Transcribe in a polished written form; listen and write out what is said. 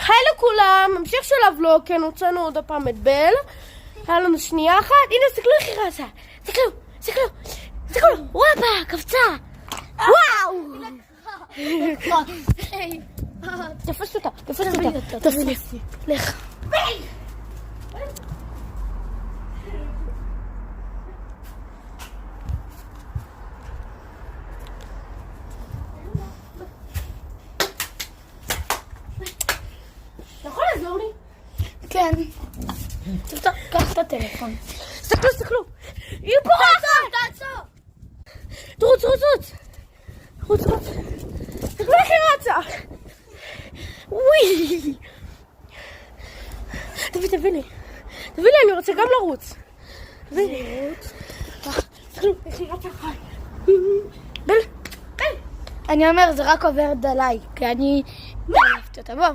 היי לכולם, המשך של הוולוג, כן, הוצאנו עוד הפעם את בל. היה לנו שנייה אחת, הנה, תסתכלו איך היא רצה. תסתכלו, וואבה, קפצה. וואו! תפס אותה. לך. אתה יכול לעזור לי? כן. קח את הטלפון. תסתכלו. היא פורחת! תעצור! רוץ. תסתכלו איך היא רצה. וואי. תביא לי, אני רוצה גם לרוץ. תסתכלו איך היא רצה חי. בל. אני אומר, זה רק עובר עליי, כי אני אהבתי אותה. בוא.